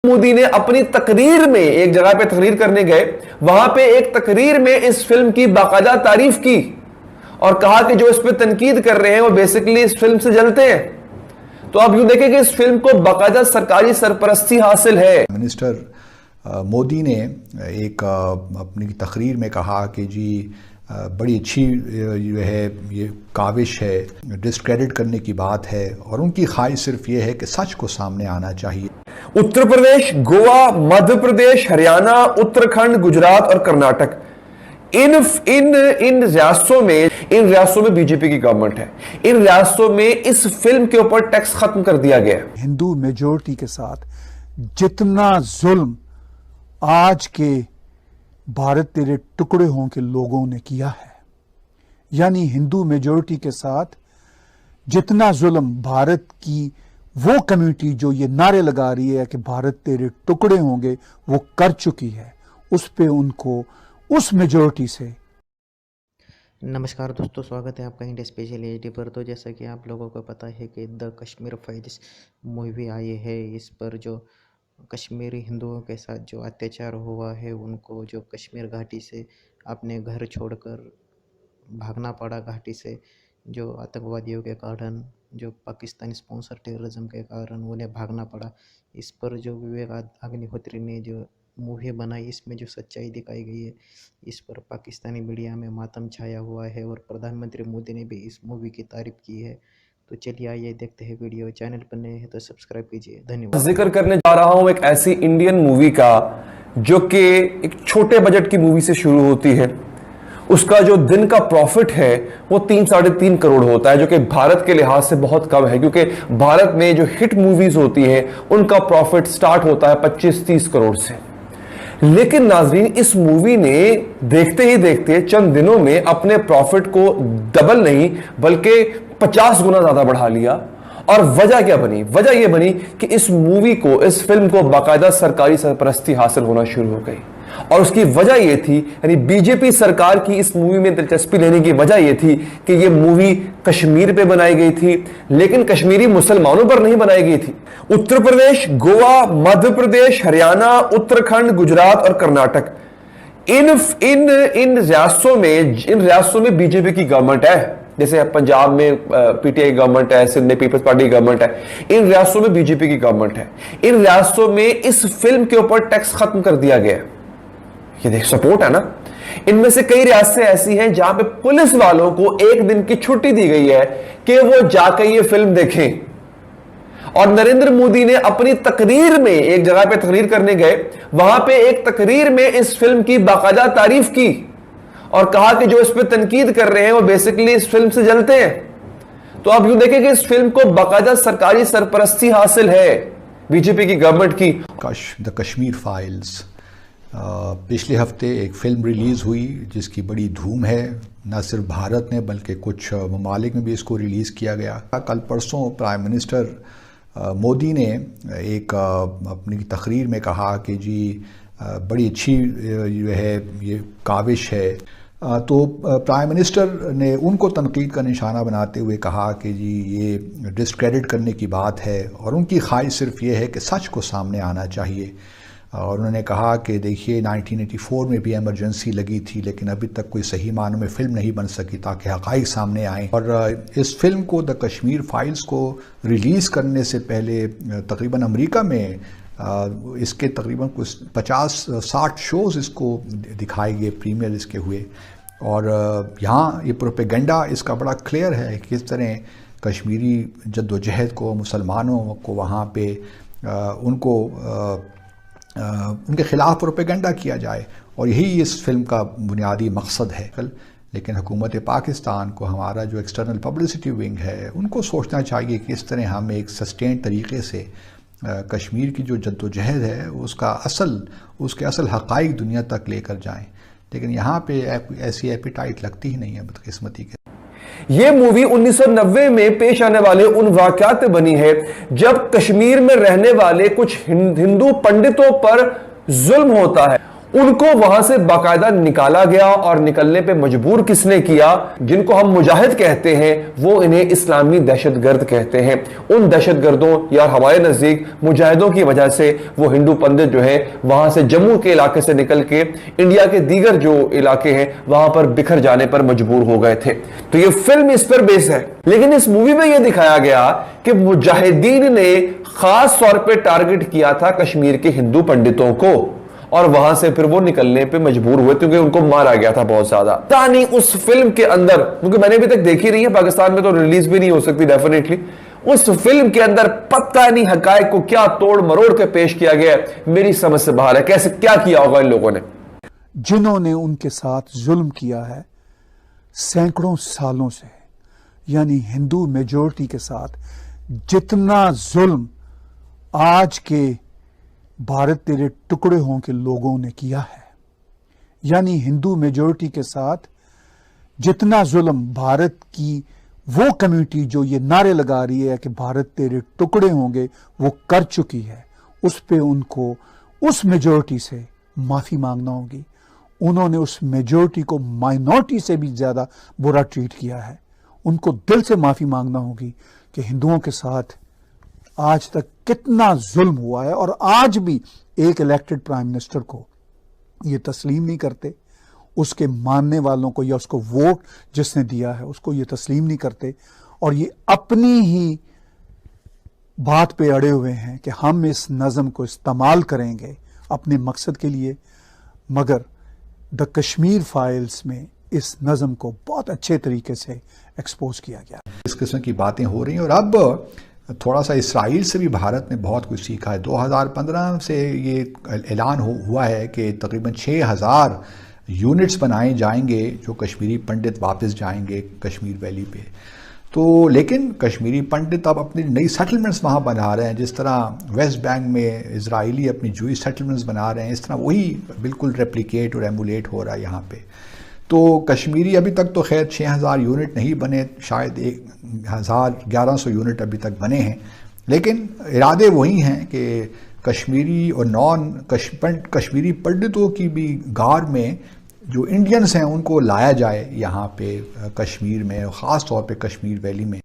मोदी ने अपनी तकरीर में एक जगह पे तकरीर करने गए, वहां पे एक तकरीर में इस फिल्म की बाकायदा तारीफ की और कहा कि जो इस पे तनकीद कर रहे हैं वो बेसिकली इस फिल्म से जलते हैं। तो आप यूं देखें कि इस फिल्म को बाकायदा सरकारी सरपरस्ती हासिल है। मिनिस्टर मोदी ने एक अपनी तकरीर में कहा कि जी बड़ी अच्छी जो है ये काविश है, डिस्क्रेडिट करने की बात है और उनकी ख्वाहिश सिर्फ ये है कि सच को सामने आना चाहिए। उत्तर प्रदेश, गोवा, मध्य प्रदेश, हरियाणा, उत्तराखंड, गुजरात और कर्नाटक, इन रियासतों में बीजेपी की गवर्नमेंट है। इन रियासतों में इस फिल्म के ऊपर टैक्स खत्म कर दिया गया है। हिंदू मेजोरिटी के साथ जितना जुल्म आज के भारत तेरे टुकड़े हों के लोगों ने किया है, यानी हिंदू मेजोरिटी के साथ जितना जुल्म भारत की वो कम्युनिटी जो ये नारे लगा रही है कि भारत तेरे टुकड़े होंगे, वो कर चुकी है, उस पे उनको उस मेजोरिटी से। नमस्कार दोस्तों, स्वागत है आपका इंडिया स्पेशल एचडी पर। तो जैसा कि आप लोगों को पता है कि द कश्मीर फाइल्स मूवी आई है, इस पर जो कश्मीरी हिंदुओं के साथ जो अत्याचार हुआ है, उनको जो कश्मीर घाटी से अपने घर छोड़कर भागना पड़ा, घाटी से जो आतंकवादियों के कारण, जो पाकिस्तानी स्पॉन्सर टेररिज्म के कारण उन्हें भागना पड़ा, इस पर जो विवेक अग्निहोत्री ने जो मूवी बनाई, इसमें जो सच्चाई दिखाई गई है, इस पर पाकिस्तानी मीडिया में मातम छाया हुआ है और प्रधानमंत्री मोदी ने भी इस मूवी की तारीफ की है। तो चलिए आइए देखते हैं वीडियो। चैनल पर नए हैं तो सब्सक्राइब कीजिए। धन्यवाद। जिक्र करने जा रहा हूं एक ऐसी इंडियन मूवी का जो कि एक छोटे बजट की मूवी से शुरू होती है। उसका जो दिन का प्रॉफिट है वो 3-3.5 करोड़ होता है, जो कि भारत के लिहाज से बहुत कम है, क्योंकि भारत में जो हिट मूवीज होती हैं उनका प्रॉफिट स्टार्ट होता है 25-30 करोड़ से। लेकिन नाजरीन, इस मूवी ने देखते ही देखते चंद दिनों में अपने प्रॉफिट को डबल नहीं बल्कि 50 गुना ज्यादा बढ़ा लिया। और वजह क्या बनी? वजह यह बनी कि इस मूवी को, इस फिल्म को बाकायदा सरकारी सरपरस्ती हासिल होना शुरू हो गई। और उसकी वजह यह थी, यानी बीजेपी सरकार की इस मूवी में दिलचस्पी लेने की वजह यह थी कि यह मूवी कश्मीर पे बनाई गई थी, लेकिन कश्मीरी मुसलमानों पर नहीं बनाई गई थी। उत्तर प्रदेश, गोवा, मध्य प्रदेश, हरियाणा, उत्तराखंड, गुजरात और कर्नाटक, इन रियासतों में बीजेपी की गवर्नमेंट है। जैसे पंजाब में पीटीआई गवर्नमेंट है, सिंध में पीपल्स पार्टी गवर्नमेंट है। इन रियासतों में बीजेपी की गवर्नमेंट है। इन रियासतों में इस फिल्म के ऊपर टैक्स खत्म कर दिया गया है। ये देख, सपोर्ट है ना। इनमें से कई रियासतें ऐसी हैं जहां पे पुलिस वालों को एक दिन की छुट्टी दी गई है कि वो जाकर ये फिल्म देखें। और नरेंद्र मोदी ने अपनी तकरीर में एक जगह पे तकरीर करने गए, वहां पे एक तकरीर में इस फिल्म की बाकायदा तारीफ की और कहा कि जो इस पे तनकीद कर रहे हैं वो बेसिकली इस फिल्म से जलते हैं। तो आप यूं देखें कि इस फिल्म को बाकायदा सरकारी सरपरस्ती हासिल है बीजेपी की गवर्नमेंट की। द कश्मीर फाइल्स पिछले हफ्ते एक फिल्म रिलीज़ हुई जिसकी बड़ी धूम है। न सिर्फ भारत में बल्कि कुछ ममालिक में भी इसको रिलीज़ किया गया। कल परसों प्राइम मिनिस्टर मोदी ने एक अपनी तकरीर में कहा कि जी बड़ी अच्छी जो है ये काविश है। तो प्राइम मिनिस्टर ने उनको तनकीद का निशाना बनाते हुए कहा कि जी ये डिस्क्रेडिट करने की बात है और उनकी ख्वाहिश सिर्फ ये है कि सच को सामने आना चाहिए। और उन्होंने कहा कि देखिए 1984 में भी इमरजेंसी लगी थी, लेकिन अभी तक कोई सही मानों में फ़िल्म नहीं बन सकी ताकि हक़ाइक़ सामने आएँ। और इस फिल्म को, द कश्मीर फाइल्स को रिलीज़ करने से पहले तकरीबन अमेरिका में इसके तकरीबन कुछ 50-60 शोज़ इसको दिखाए गए, प्रीमियर इसके हुए। और यहाँ ये प्रोपेगेंडा इसका बड़ा क्लियर है कि किस तरह कश्मीरी जद्दोजहद को, मुसलमानों को वहाँ पे उनके ख़िलाफ़ प्रोपेगेंडा किया जाए, और यही इस फिल्म का बुनियादी मकसद है। लेकिन हुकूमत पाकिस्तान को, हमारा जो एक्सटर्नल पब्लिसिटी विंग है, उनको सोचना चाहिए कि इस तरह हम एक सस्टेन तरीके से कश्मीर की जो जद्दोजहद है उसके असल हक़ाइक़ दुनिया तक लेकर जाएं। लेकिन यहाँ पे ऐसी एपिटाइट लगती ही नहीं है, बदकिस्मती के। यह मूवी 1990 में पेश आने वाले उन वाक़यात पे बनी है जब कश्मीर में रहने वाले कुछ हिंदू पंडितों पर जुल्म होता है। उनको वहां से बाकायदा निकाला गया, और निकलने पे मजबूर किसने किया? जिनको हम मुजाहिद कहते हैं, वो इन्हें इस्लामी दहशतगर्द कहते हैं। उन दहशतगर्दों या हमारे नजदीक मुजाहिदों की वजह से वो हिंदू पंडित जो है वहां से जम्मू के इलाके से निकल के इंडिया के दीगर जो इलाके हैं वहां पर बिखर जाने पर मजबूर हो गए थे। तो ये फिल्म इस पर बेस है। लेकिन इस मूवी में यह दिखाया गया कि मुजाहिदीन ने खास तौर पे टारगेट किया था कश्मीर के हिंदू पंडितों को, और वहां से फिर वो निकलने पे मजबूर हुए क्योंकि उनको मारा गया था बहुत ज्यादा। तानी उस फिल्म के अंदर, क्योंकि मैंने अभी तक देखी नहीं है, पाकिस्तान में तो रिलीज भी नहीं हो सकती डेफिनेटली, उस फिल्म के अंदर पता नहीं हकायक को क्या तोड़ मरोड़ के पेश किया गया, मेरी समझ से बाहर है। कैसे क्या किया होगा इन लोगों ने? जिन्होंने उनके साथ जुल्म किया है सैकड़ों सालों से, यानी हिंदू मेजॉरिटी के साथ जितना जुल्म आज के भारत तेरे टुकड़े हों के लोगों ने किया है, यानी हिंदू मेजॉरिटी के साथ जितना जुल्म भारत की वो कम्युनिटी जो ये नारे लगा रही है कि भारत तेरे टुकड़े होंगे, वो कर चुकी है, उस पे उनको उस मेजॉरिटी से माफी मांगना होगी। उन्होंने उस मेजॉरिटी को माइनॉरिटी से भी ज्यादा बुरा ट्रीट किया है। उनको दिल से माफी मांगना होगी कि हिंदुओं के साथ आज तक कितना जुल्म हुआ है, और आज भी एक इलेक्टेड प्राइम मिनिस्टर को ये तस्लीम नहीं करते, उसके मानने वालों को या उसको वोट जिसने दिया है उसको ये तस्लीम नहीं करते, और ये अपनी ही बात पे अड़े हुए हैं कि हम इस नज़म को इस्तेमाल करेंगे अपने मकसद के लिए। मगर द कश्मीर फाइल्स में इस नज़म को बहुत अच्छे तरीके से एक्सपोज किया गया। इस किस्म की बातें हो रही हैं, और अब थोड़ा सा इसराइल से भी भारत ने बहुत कुछ सीखा है। 2015 से ये ऐलान हुआ है कि तकरीबन 6000 यूनिट्स बनाए जाएंगे जो कश्मीरी पंडित वापस जाएंगे कश्मीर वैली पे। तो लेकिन कश्मीरी पंडित अब अपनी नई सेटलमेंट्स वहाँ बना रहे हैं, जिस तरह वेस्ट बैंक में इजरायली अपनी जूइश सेटलमेंट्स बना रहे हैं, इस तरह वही बिल्कुल रेप्लिकेट और एमुलेट हो रहा है यहाँ पे। तो कश्मीरी अभी तक तो खैर 6000 यूनिट नहीं बने, शायद 1100 यूनिट अभी तक बने हैं, लेकिन इरादे वही हैं कि कश्मीरी और कश्मीरी पंडितों की भी गार में जो इंडियंस हैं उनको लाया जाए यहाँ पे कश्मीर में, ख़ास तौर पे कश्मीर वैली में।